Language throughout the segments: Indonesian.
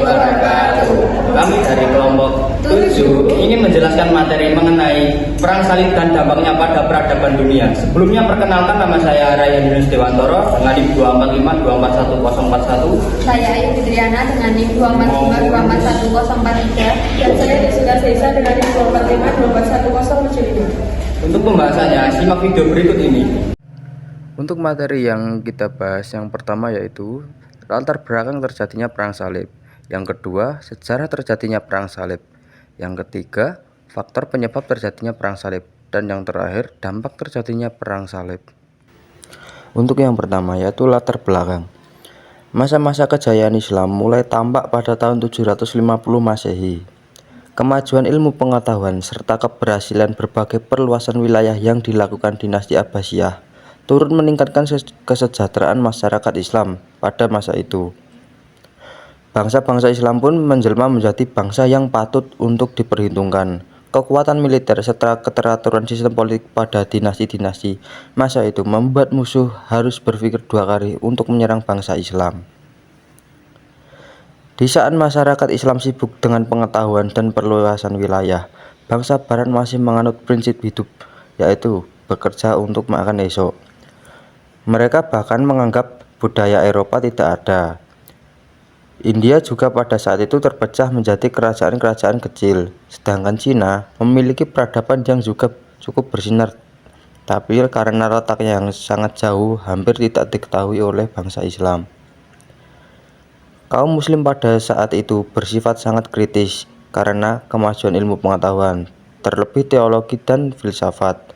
wabarakatuh. Kami dari kelompok 7 ingin menjelaskan materi mengenai perang salib dan dampaknya pada peradaban dunia. Sebelumnya perkenalkan, nama saya Raya Yunus Dewantoro dengan NIM 245241041. Saya Ayu Fidriana dengan NIM 245241043. Dan saya Desila Sesa dengan NIM 245241075. Untuk pembahasannya, simak video berikut ini. Untuk materi yang kita bahas, yang pertama yaitu latar belakang terjadinya perang salib. Yang kedua, sejarah terjadinya perang salib. Yang ketiga, faktor penyebab terjadinya perang salib. Dan yang terakhir, dampak terjadinya perang salib. Untuk yang pertama yaitu latar belakang. Masa-masa kejayaan Islam mulai tampak pada tahun 750 Masehi. Kemajuan ilmu pengetahuan serta keberhasilan berbagai perluasan wilayah yang dilakukan dinasti Abbasiyah turut meningkatkan kesejahteraan masyarakat Islam pada masa itu. Bangsa-bangsa Islam pun menjelma menjadi bangsa yang patut untuk diperhitungkan. Kekuatan militer serta keteraturan sistem politik pada dinasti-dinasti masa itu membuat musuh harus berpikir dua kali untuk menyerang bangsa Islam. Di saat masyarakat Islam sibuk dengan pengetahuan dan perluasan wilayah, bangsa Barat masih menganut prinsip hidup, yaitu bekerja untuk makan esok. Mereka bahkan menganggap budaya Eropa tidak ada. India juga pada saat itu terpecah menjadi kerajaan-kerajaan kecil, sedangkan Cina memiliki peradaban yang juga cukup bersinar, tapi karena letaknya yang sangat jauh, hampir tidak diketahui oleh bangsa Islam. Kaum muslim pada saat itu bersifat sangat kritis karena kemajuan ilmu pengetahuan, terlebih teologi dan filsafat.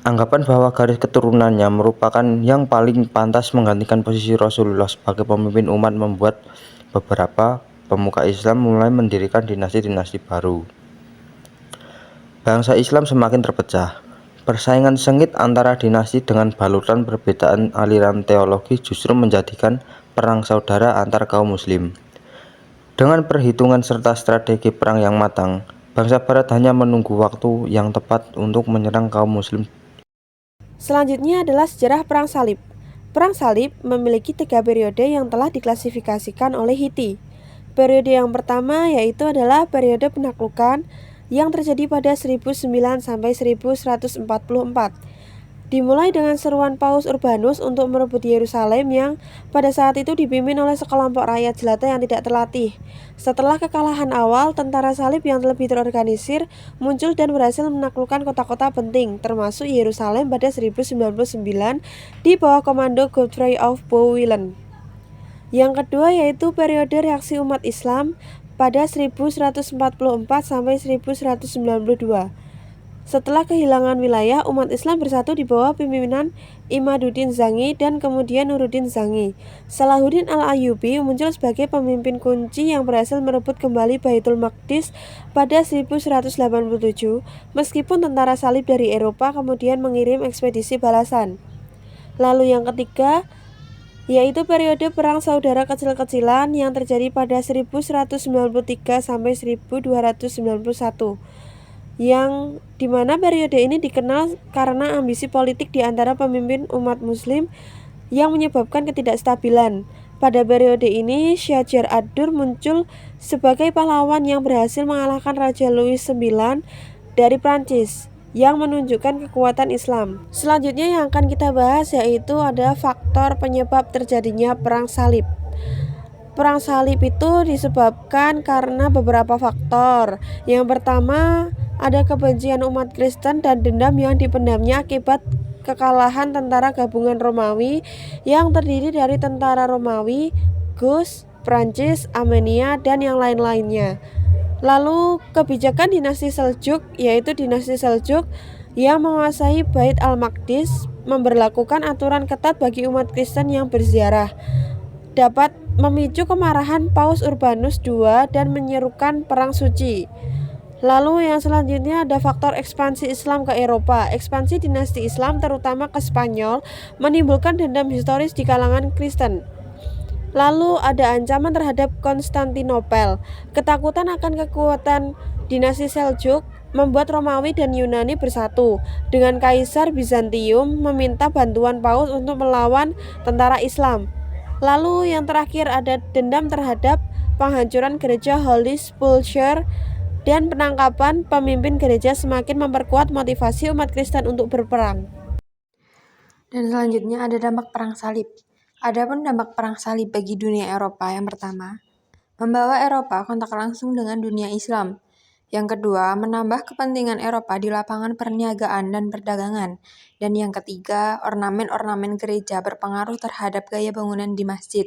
Anggapan bahwa garis keturunannya merupakan yang paling pantas menggantikan posisi Rasulullah sebagai pemimpin umat membuat beberapa pemuka Islam mulai mendirikan dinasti-dinasti baru. Bangsa Islam semakin terpecah. Persaingan sengit antara dinasti dengan balutan perbedaan aliran teologi justru menjadikan perang saudara antar kaum muslim. Dengan perhitungan serta strategi perang yang matang, bangsa Barat hanya menunggu waktu yang tepat untuk menyerang kaum muslim. Selanjutnya adalah sejarah perang salib. Perang salib memiliki 3 periode yang telah diklasifikasikan oleh Hitti. Periode yang pertama yaitu adalah periode penaklukan yang terjadi pada 1009 sampai 1144. Dimulai dengan seruan Paus Urbanus untuk merebut Yerusalem yang pada saat itu dipimpin oleh sekelompok rakyat jelata yang tidak terlatih. Setelah kekalahan awal, tentara salib yang lebih terorganisir muncul dan berhasil menaklukkan kota-kota penting, termasuk Yerusalem pada 1099 di bawah komando Godfrey of Bouillon. Yang kedua yaitu periode reaksi umat Islam pada 1144 sampai 1192. Setelah kehilangan wilayah, umat Islam bersatu di bawah pimpinan Imaduddin Zangi dan kemudian Nuruddin Zangi. Salahuddin al-Ayyubi muncul sebagai pemimpin kunci yang berhasil merebut kembali Baitul Maqdis pada 1187, meskipun tentara salib dari Eropa kemudian mengirim ekspedisi balasan. Lalu yang ketiga yaitu periode perang saudara kecil-kecilan yang terjadi pada 1193 sampai 1291. Yang dimana periode ini dikenal karena ambisi politik di antara pemimpin umat muslim yang menyebabkan ketidakstabilan. Pada periode ini, Syajar ad-Dur muncul sebagai pahlawan yang berhasil mengalahkan Raja Louis IX dari Prancis yang menunjukkan kekuatan Islam. Selanjutnya yang akan kita bahas yaitu ada faktor penyebab terjadinya perang salib. Perang salib itu disebabkan karena beberapa faktor. Yang pertama, ada kebencian umat Kristen dan dendam yang dipendamnya akibat kekalahan tentara gabungan Romawi yang terdiri dari tentara Romawi, Gus, Prancis, Armenia, dan yang lain-lainnya. Lalu kebijakan dinasti Seljuk, yaitu dinasti Seljuk yang menguasai Bait al-Maqdis, memberlakukan aturan ketat bagi umat Kristen yang berziarah, dapat memicu kemarahan Paus Urbanus II dan menyerukan perang suci. Lalu yang selanjutnya ada faktor ekspansi Islam ke Eropa. Ekspansi dinasti Islam terutama ke Spanyol menimbulkan dendam historis di kalangan Kristen. Lalu ada ancaman terhadap Konstantinopel. Ketakutan akan kekuatan dinasti Seljuk membuat Romawi dan Yunani bersatu dengan Kaisar Bizantium meminta bantuan Paus untuk melawan tentara Islam. Lalu yang terakhir ada dendam terhadap penghancuran gereja Holy Sepulchre dan penangkapan pemimpin gereja semakin memperkuat motivasi umat Kristen untuk berperang. Dan selanjutnya ada dampak perang salib. Adapun dampak perang salib bagi dunia Eropa yang pertama, membawa Eropa kontak langsung dengan dunia Islam. Yang kedua, menambah kepentingan Eropa di lapangan perniagaan dan perdagangan. Dan yang ketiga, ornamen-ornamen gereja berpengaruh terhadap gaya bangunan di masjid.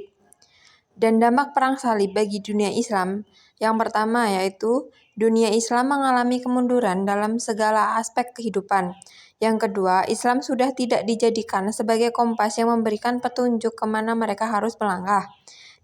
Dan dampak perang salib bagi dunia Islam, yang pertama yaitu dunia Islam mengalami kemunduran dalam segala aspek kehidupan. Yang kedua, Islam sudah tidak dijadikan sebagai kompas yang memberikan petunjuk kemana mereka harus melangkah.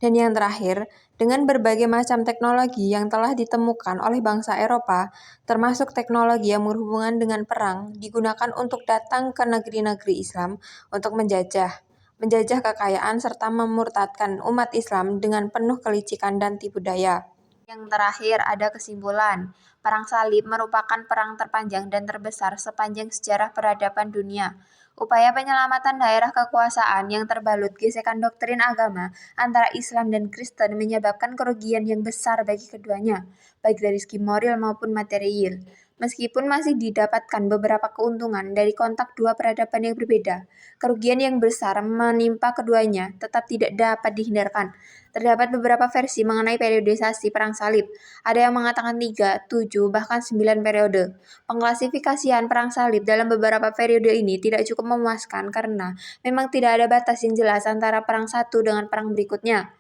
Dan yang terakhir, dengan berbagai macam teknologi yang telah ditemukan oleh bangsa Eropa, termasuk teknologi yang berhubungan dengan perang, digunakan untuk datang ke negeri-negeri Islam untuk menjajah kekayaan serta memurtadkan umat Islam dengan penuh kelicikan dan tipu daya. Yang terakhir ada kesimpulan, Perang Salib merupakan perang terpanjang dan terbesar sepanjang sejarah peradaban dunia. Upaya penyelamatan daerah kekuasaan yang terbalut gesekan doktrin agama antara Islam dan Kristen menyebabkan kerugian yang besar bagi keduanya, baik dari segi moral maupun material. Meskipun masih didapatkan beberapa keuntungan dari kontak dua peradaban yang berbeda, kerugian yang besar menimpa keduanya tetap tidak dapat dihindarkan. Terdapat beberapa versi mengenai periodisasi Perang Salib. Ada yang mengatakan 3, 7, bahkan 9 periode. Pengklasifikasian Perang Salib dalam beberapa periode ini tidak cukup memuaskan karena memang tidak ada batas yang jelas antara perang satu dengan perang berikutnya.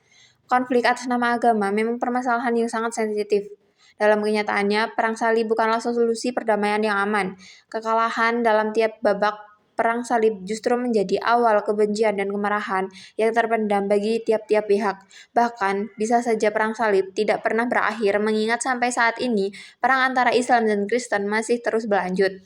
Konflik atas nama agama memang permasalahan yang sangat sensitif. Dalam kenyataannya, Perang Salib bukanlah solusi perdamaian yang aman. Kekalahan dalam tiap babak Perang Salib justru menjadi awal kebencian dan kemarahan yang terpendam bagi tiap-tiap pihak. Bahkan, bisa saja Perang Salib tidak pernah berakhir mengingat sampai saat ini, perang antara Islam dan Kristen masih terus berlanjut.